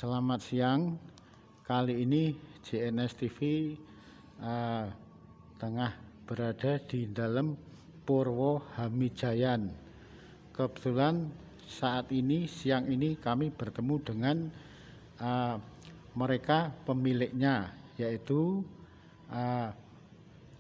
Selamat siang. Kali ini JNS TV tengah berada di dalam Purwo Hamijayan. Kebetulan saat ini siang ini kami bertemu dengan mereka pemiliknya, yaitu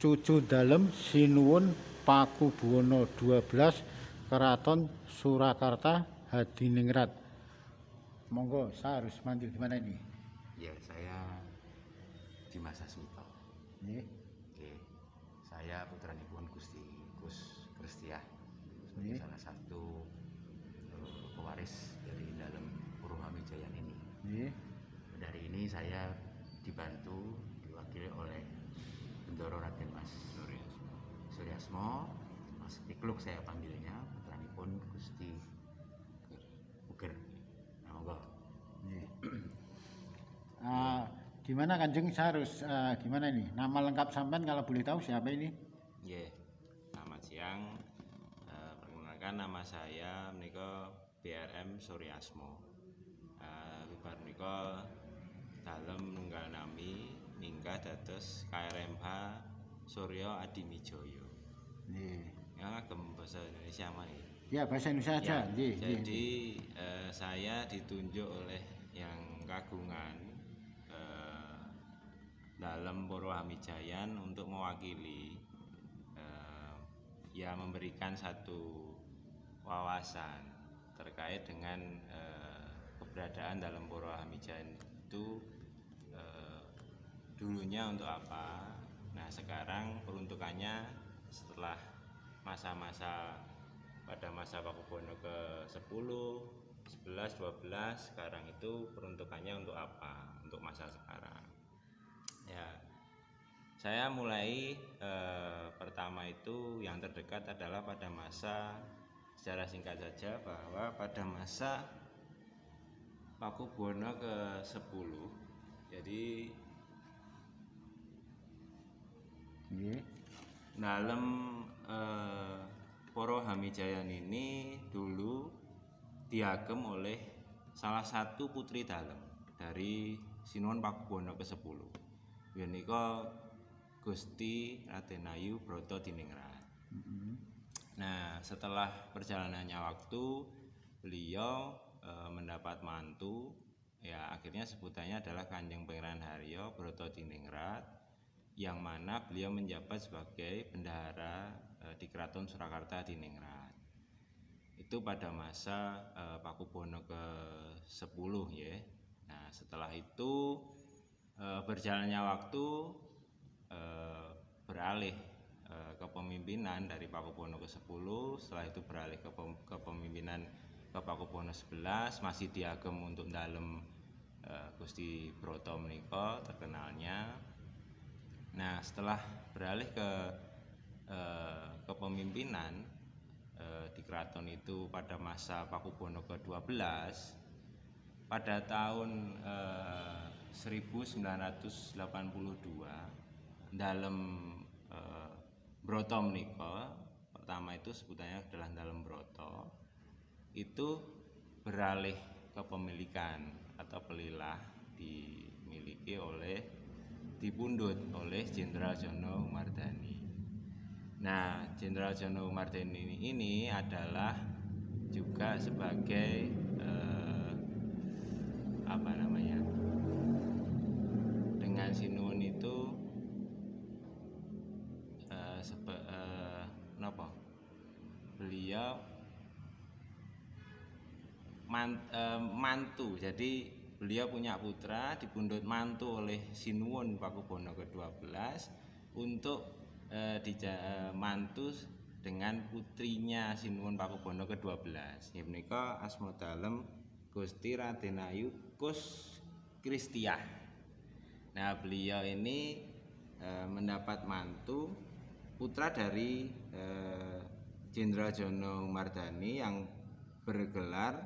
Cucu Dalem Sinuwun Pakubuwono 12 Keraton Surakarta Hadiningrat. Monggo, saya harus manggil gimana ini? Ya, saya Dimas Asmito. Oke. Saya putranipun Gusti Kus Kristiah sebagai salah satu pewaris dari dalam Purwo Hamijayan ini. Dari ini saya dibantu diwakili oleh Bendoro Raden Mas Suryasmo, Mas Pikluk saya panggilnya, putranipun Gusti Uger. Gimana Kanjeng, saya harus gimana ini? Nama lengkap sampean kalau boleh tahu siapa ini? Selamat siang. Perkenalkan, nama saya menika BRM Suryasmo. Bibar menika dalem nunggal nami minggah dados KRMH Suryo Adimijoyo. Ya, ngagem basa Indonesia mari. Ya, bahasa Indonesia aja. Jadi saya ditunjuk oleh yang kagungan dalam Purwo Hamijayan untuk mewakili memberikan satu wawasan terkait dengan keberadaan dalam Purwo Hamijayan itu dulunya untuk apa. Nah, sekarang peruntukannya setelah masa-masa pada masa Pakubuwono ke-10, 11, 12, sekarang itu peruntukannya untuk apa? Untuk masa sekarang. Ya, saya mulai pertama itu yang terdekat adalah pada masa, secara singkat saja, bahwa pada masa Pakubuwono ke-10, jadi dalam Purwo Hamijayan ini dulu diagem oleh salah satu putri dalem dari Sinuwun Pakubuwono ke-10. Menika Gusti Raden Ayu Bratadiningrat. Nah, setelah perjalanannya waktu, beliau mendapat mantu, ya akhirnya sebutannya adalah Kanjeng Pangeran Haryo Bratadiningrat, yang mana beliau menjabat sebagai bendahara di Keraton Surakarta Hadiningrat. Itu pada masa Pakubuwono ke-10 ya. Nah, setelah itu berjalannya waktu beralih kepemimpinan dari Pakubuwono ke-10, setelah itu beralih ke kepemimpinan ke Pakubuwono 11, masih diagem untuk dalem Gusti Broto menika terkenalnya. Nah, setelah beralih ke kepemimpinan di keraton itu pada masa Pakubuwono ke-12, pada tahun 1982 dalam Broto menika, pertama itu sebutannya adalah dalam Broto, itu beralih kepemilikan atau pelilah dimiliki dipundhut oleh Jenderal Jono Umardani. Nah, Jenderal Jono Umardani ini adalah juga sebagai dengan Sinuwun itu beliau mantu. Jadi beliau punya putra dipundhut mantu oleh Sinuwun Pakubuwono ke-12 untuk mantu dengan putrinya Sinuwun Pakubuwono ke-12. Ya menika asma dalem Gusti Raden Ayu Kus Kristiah. Nah, beliau ini mendapat mantu putra dari Jenderal Jono Umardani yang bergelar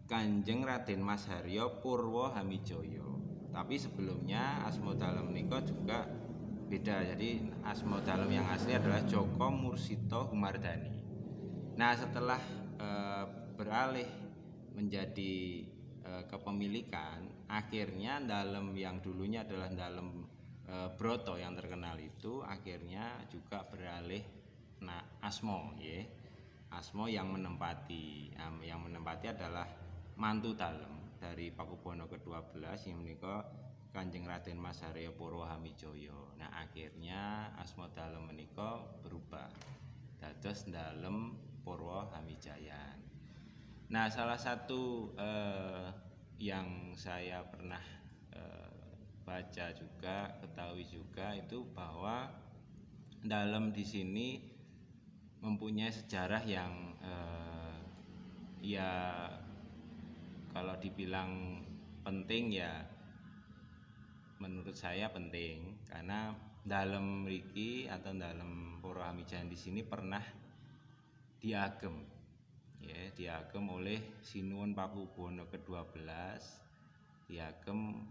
Kanjeng Raden Mas Haryo Purwo Hamijoyo. Tapi sebelumnya asma dalem menika juga beda. Jadi asma dalem yang asli adalah Joko Mursito Humardani. Nah, setelah beralih menjadi kepemilikan, akhirnya dalam yang dulunya adalah dalam Broto yang terkenal itu akhirnya juga beralih Asmo ya. Asmo yang menempati adalah mantu dalem dari Pakubono ke-12 yang menika Kanjeng Raden Mas Haryo Purwo Hamijoyo. Nah, akhirnya asma dalem menika berubah dados dalem Purwo Hamijayan. Nah, salah satu yang saya pernah baca juga, ketahui juga itu bahwa dalem di sini mempunyai sejarah yang ya kalau dibilang penting ya menurut saya penting, karena dalam mriki atau dalam Purwo Hamijayan di sini pernah diagem ya, diagem oleh Sinuwun Pakubono ke-12, diagem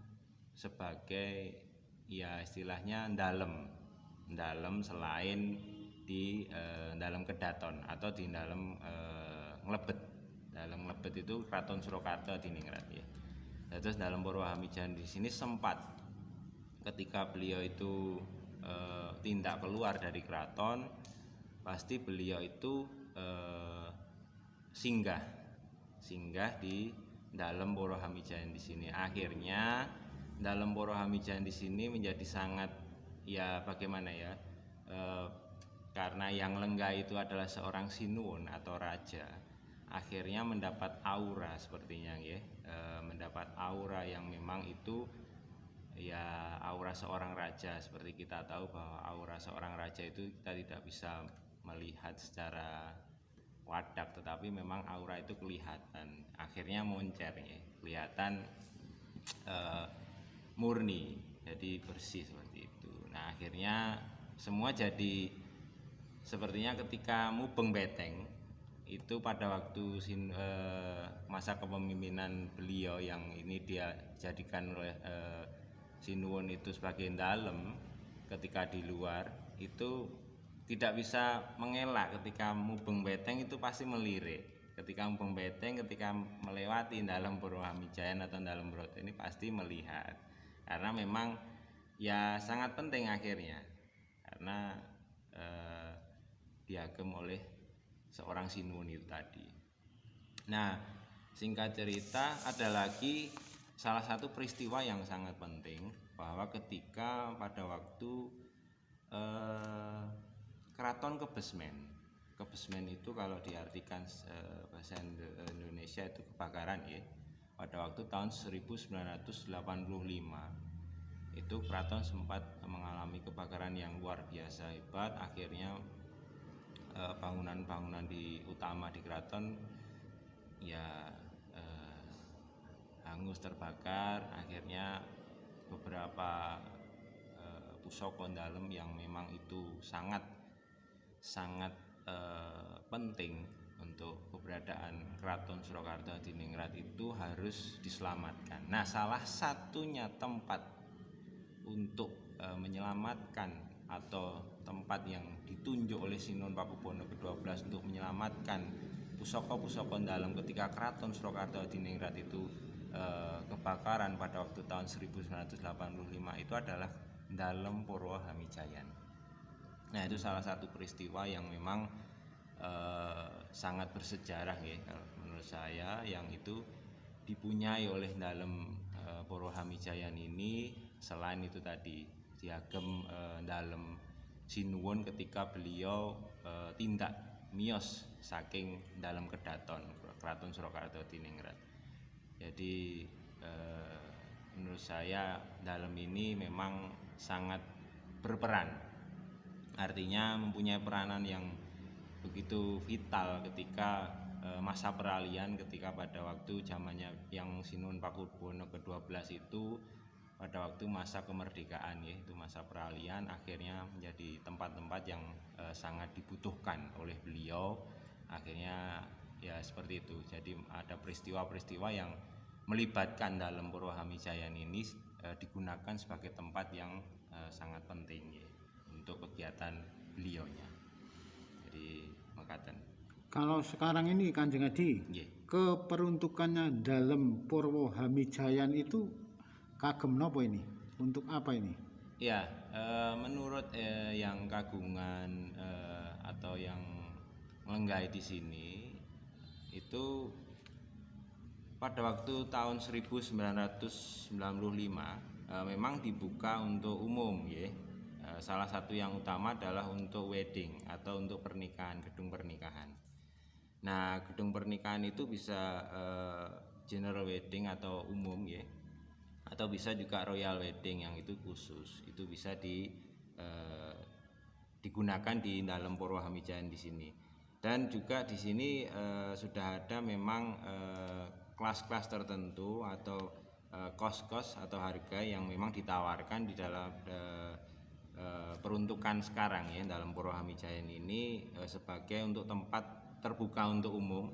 sebagai ya istilahnya dalem selain di dalem Kedaton atau di dalem Nglebet. Dalem Nglebet itu Kraton Surakarta Diningrat ya. Terus dalam Purwo Hamijayan di sini sempat ketika beliau itu tindak keluar dari keraton, pasti beliau itu singgah di dalam Purwo Hamijayan di sini. Akhirnya dalam Purwo Hamijayan di sini menjadi sangat ya bagaimana ya, karena yang lenggah itu adalah seorang sinuwun atau raja. Akhirnya mendapat aura sepertinya ya, mendapat aura yang memang itu ya aura seorang raja. Seperti kita tahu bahwa aura seorang raja itu kita tidak bisa melihat secara wadak, tetapi memang aura itu kelihatan, akhirnya moncer ya, kelihatan murni, jadi bersih seperti itu. Nah, akhirnya semua jadi sepertinya ketika Mubeng Beteng itu pada waktu masa kepemimpinan beliau yang ini dia jadikan oleh Sinuwun itu sebagai dalem, ketika di luar itu tidak bisa mengelak, ketika Mubeng Beteng itu pasti melirik. Ketika Mubeng Beteng ketika melewati dalam Purwo Hamijayan atau dalam Broto ini pasti melihat, karena memang ya sangat penting akhirnya, karena diagem oleh seorang Sinuwun itu tadi. Nah, singkat cerita ada lagi salah satu peristiwa yang sangat penting, bahwa ketika pada waktu Keraton Kebesmen itu kalau diartikan bahasa Indonesia itu kebakaran ya. Pada waktu tahun 1985 itu keraton sempat mengalami kebakaran yang luar biasa hebat. Akhirnya bangunan-bangunan utama di keraton ya hangus terbakar. Akhirnya beberapa pusaka dalem yang memang itu sangat penting untuk keberadaan Kraton Surakarta Diningrat itu harus diselamatkan. Nah, salah satunya tempat untuk menyelamatkan atau tempat yang ditunjuk oleh Sinuwun Pakubono ke-12 untuk menyelamatkan pusaka-pusaka dalem ketika Kraton Surakarta Diningrat itu kebakaran pada waktu tahun 1985 itu adalah dalem Purwo Hamijayan. Nah, itu salah satu peristiwa yang memang sangat bersejarah ya menurut saya, yang itu dipunyai oleh dalem Purwo Hamijayan ini. Selain itu tadi diagem dalem Sinuwun ketika beliau tindak miyos saking dalem Kedaton Kraton Surakarta Diningrat. Jadi menurut saya dalem ini memang sangat berperan, artinya mempunyai peranan yang begitu vital ketika masa peralihan, ketika pada waktu zamannya yang Sinuwun Pakubono ke-12 itu pada waktu masa kemerdekaan ya, itu masa peralihan, akhirnya menjadi tempat-tempat yang sangat dibutuhkan oleh beliau. Akhirnya ya seperti itu. Jadi ada peristiwa-peristiwa yang melibatkan dalem Purwo Hamijayan ini digunakan sebagai tempat yang sangat penting ya, untuk kegiatan beliaunya. Jadi mekaten. Kalau sekarang ini Kanjeng Adi, Nggih. keperuntukannya dalam Purwo Hamijayan itu kagem nopo ini? Untuk apa ini? Ya, menurut yang kagungan atau yang melenggai di sini itu pada waktu tahun 1995 memang dibuka untuk umum ya. Salah satu yang utama adalah untuk wedding atau untuk pernikahan, gedung pernikahan. Nah, gedung pernikahan itu bisa general wedding atau umum ya. Atau bisa juga royal wedding yang itu khusus. Itu bisa digunakan di dalam Purwo Hamijayan di sini. Dan juga di sini sudah ada memang kelas-kelas tertentu atau kos-kos atau harga yang memang ditawarkan di dalam peruntukan sekarang ya dalam Purwo Hamijayan ini sebagai untuk tempat terbuka untuk umum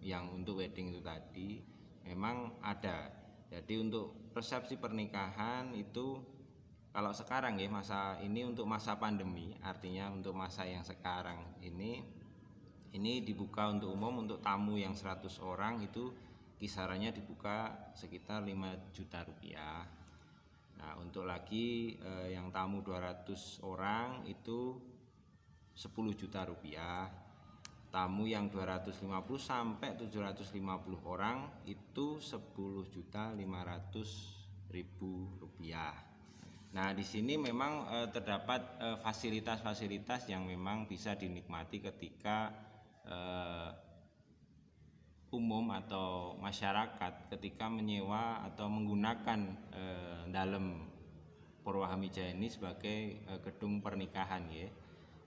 yang untuk wedding itu tadi memang ada. Jadi untuk resepsi pernikahan itu kalau sekarang ya masa ini untuk masa pandemi, artinya untuk masa yang sekarang ini dibuka untuk umum untuk tamu yang 100 orang itu kisarannya dibuka sekitar 5 juta rupiah. Nah, untuk lagi yang tamu 200 orang itu 10 juta rupiah. Tamu yang 250 sampai 750 orang itu 10.500.000 rupiah. Nah, di sini memang terdapat fasilitas-fasilitas yang memang bisa dinikmati ketika umum atau masyarakat ketika menyewa atau menggunakan dalam Purwo Hamijayan ini sebagai gedung pernikahan ya.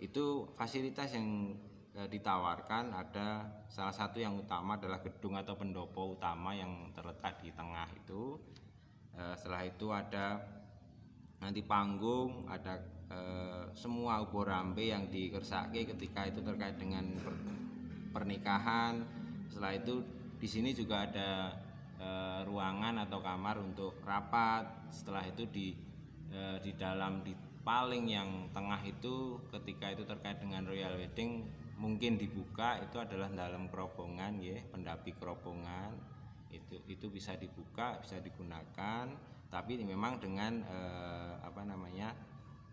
Itu fasilitas yang ditawarkan ada salah satu yang utama adalah gedung atau pendopo utama yang terletak di tengah itu. Setelah itu ada nanti panggung, ada semua uborambe yang dikersake ketika itu terkait dengan pernikahan. Setelah itu di sini juga ada ruangan atau kamar untuk rapat. Setelah itu di dalam di paling yang tengah itu ketika itu terkait dengan royal wedding mungkin dibuka itu adalah dalam kerobohan ya, pendapi kerobohan itu bisa dibuka, bisa digunakan, tapi memang dengan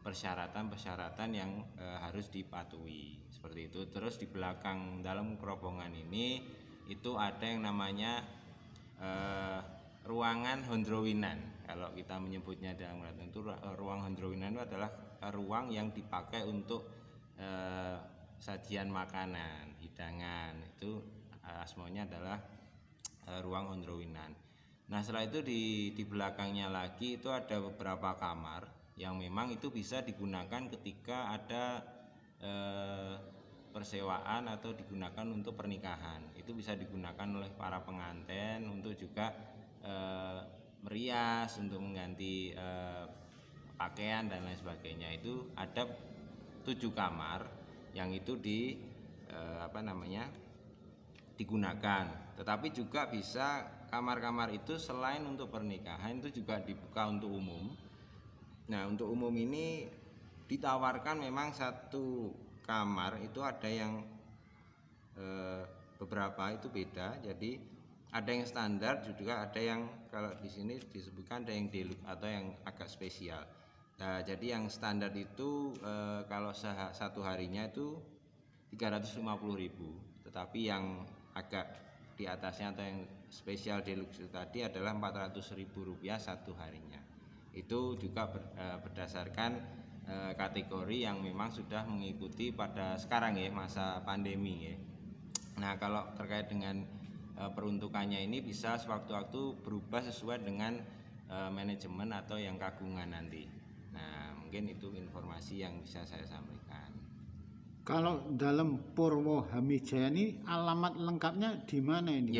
persyaratan-persyaratan yang harus dipatuhi seperti itu. Terus di belakang dalam kerobohan ini itu ada yang namanya ruangan hondrowinan. Kalau kita menyebutnya dalam itu ruang hondrowinan itu adalah ruang yang dipakai untuk sajian makanan, hidangan. Itu asmanya adalah ruang hondrowinan. Nah, setelah itu di belakangnya lagi itu ada beberapa kamar yang memang itu bisa digunakan ketika ada persewaan atau digunakan untuk pernikahan. Itu bisa digunakan oleh para pengantin untuk juga merias, untuk mengganti pakaian dan lain sebagainya. Itu ada 7 kamar yang itu digunakan. Tetapi juga bisa kamar-kamar itu selain untuk pernikahan itu juga dibuka untuk umum. Nah, untuk umum ini ditawarkan memang satu kamar itu ada yang beberapa itu beda. Jadi ada yang standar juga ada yang kalau di sini disebutkan ada yang deluxe atau yang agak spesial. Nah, jadi yang standar itu kalau satu harinya itu 350.000, tetapi yang agak di atasnya atau yang spesial deluxe itu tadi adalah 400.000 rupiah satu harinya. Itu juga berdasarkan kategori yang memang sudah mengikuti pada sekarang ya masa pandemi ya. Nah, kalau terkait dengan peruntukannya ini bisa sewaktu-waktu berubah sesuai dengan manajemen atau yang kagungan nanti. Nah, mungkin itu informasi yang bisa saya sampaikan. Kalau dalam Purwo Hamijayan ini alamat lengkapnya di mana ini?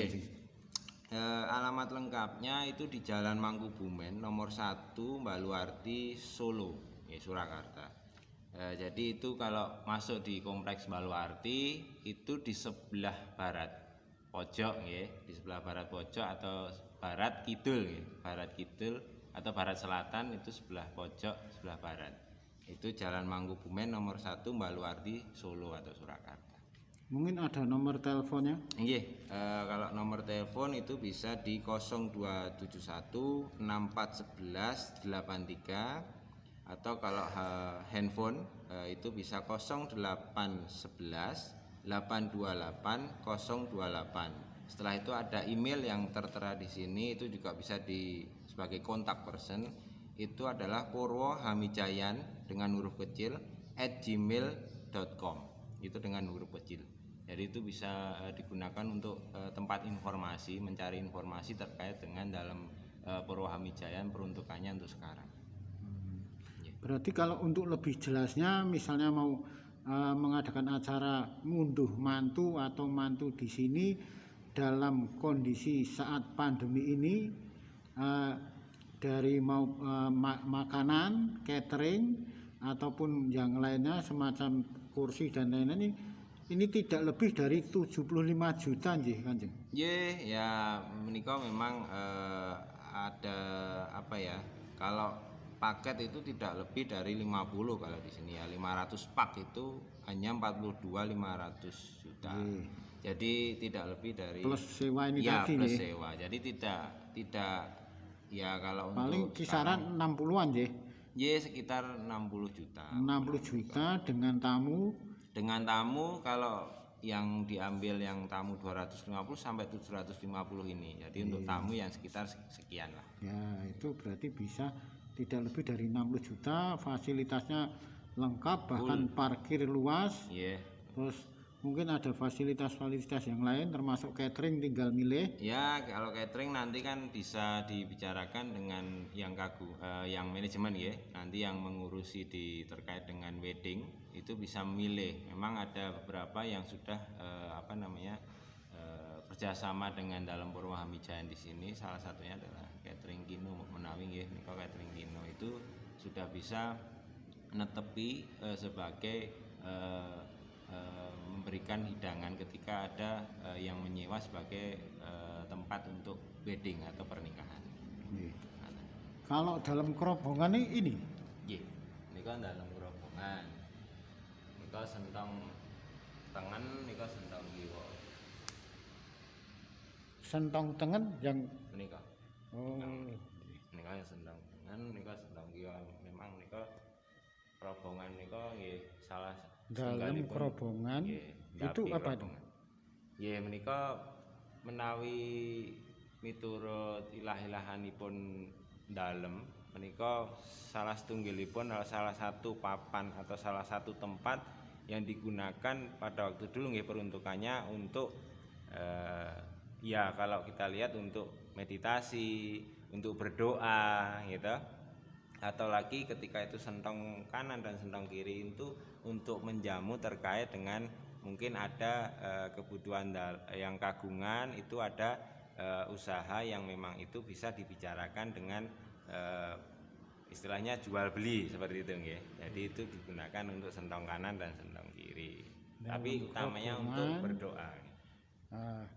Alamat lengkapnya itu di Jalan Mangkubumen nomor 1 Baluarti Solo, Surakarta. Jadi itu kalau masuk di kompleks Baluarti itu di sebelah barat pojok, di sebelah barat pojok atau barat kidul, barat kidul atau barat selatan itu sebelah pojok sebelah barat. Itu Jalan Mangkubumen nomor 1 Baluarti Solo atau Surakarta. Mungkin ada nomor teleponnya. Nggih, kalau nomor telepon itu bisa di 0271 6411 83, atau kalau handphone itu bisa 0811 828 028. Setelah itu ada email yang tertera di sini, itu juga bisa sebagai kontak person, itu adalah purwohamijayan dengan huruf kecil @gmail.com, itu dengan huruf kecil. Jadi itu bisa digunakan untuk tempat informasi, mencari informasi terkait dengan dalam Purwohamijayan peruntukannya untuk sekarang. Berarti kalau untuk lebih jelasnya, misalnya mau mengadakan acara ngunduh mantu atau mantu di sini dalam kondisi saat pandemi ini, dari mau makanan, catering ataupun yang lainnya semacam kursi dan lain-lain, ini tidak lebih dari 75 juta nggih Kanjeng. Nggih, ya menika memang ada apa ya? Kalau paket itu tidak lebih dari 50 kalau di sini ya. 500 pak itu hanya 42.500 juta. Jadi tidak lebih dari Plus sewa ini ya, tadi plus nih. sewa. Jadi tidak ya kalau Paling untuk kisaran 60-an nggih. ya sekitar 60 juta. 60 juta dengan tamu. Dengan tamu kalau yang diambil yang tamu 250 sampai 750 ini. Jadi untuk tamu yang sekitar sekian lah. Ya, itu berarti bisa tidak lebih dari 60 juta, fasilitasnya lengkap, bahkan parkir luas. Iya. Terus mungkin ada fasilitas-fasilitas yang lain termasuk catering, tinggal milih. Ya, kalau catering nanti kan bisa dibicarakan dengan yang yang manajemen ya. Nanti yang mengurusi terkait dengan wedding itu bisa memilih. Memang ada beberapa yang sudah kerjasama dengan dalam Purwohamijayan di sini. Salah satunya adalah catering Kino Menawi ya. Nika catering Kino itu sudah bisa netepi sebagai memberikan hidangan ketika ada yang menyewa sebagai tempat untuk wedding atau pernikahan. Kalau dalam kerobongan ini? Nggih. Nika dalam kerobongan. Nika sentong tengen, nika sentong kiwa. Sentong tengen yang Menika. oh, Nika sentong tengen, nika sentong kiwa. Memang nika kerobongan nika nggih salah dalam kerobongan itu apa itu? Ya menika menawi miturut ilah-ilahanipun dalem, menika salah setunggalipun salah satu papan atau salah satu tempat yang digunakan pada waktu dulu nggih peruntukannya untuk ya kalau kita lihat untuk meditasi, untuk berdoa gitu. Atau lagi ketika itu sentong kanan dan sentong kiri itu untuk menjamu terkait dengan mungkin ada kebutuhan yang kagungan, itu ada usaha yang memang itu bisa dibicarakan dengan istilahnya jual beli seperti itu nggih. Jadi itu digunakan untuk sentong kanan dan sentong kiri. Tapi utamanya untuk berdoa.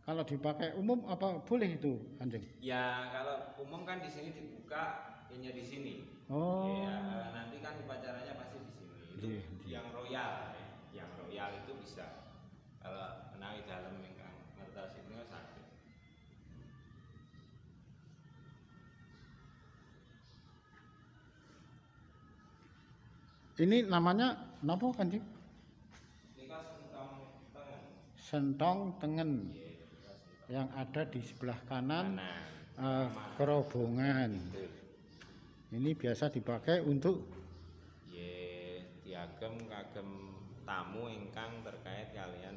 Kalau dipakai umum apa boleh itu, Kanjeng? Ya kalau umum kan di sini dibuka hanya di sini. Oh. Ya, nanti kan upacaranya pasti di sini. Itu yang royal, ya. Yang royal itu bisa. Kalau menawi dalam ingkang ngertos ini sakit. Ini namanya napa, Kanjeng? Nika sentong tengen. Sentong tengen. Yang ada di sebelah kanan kerobongan. Ini biasa dipakai untuk diagem kagem tamu ingkang terkait kalian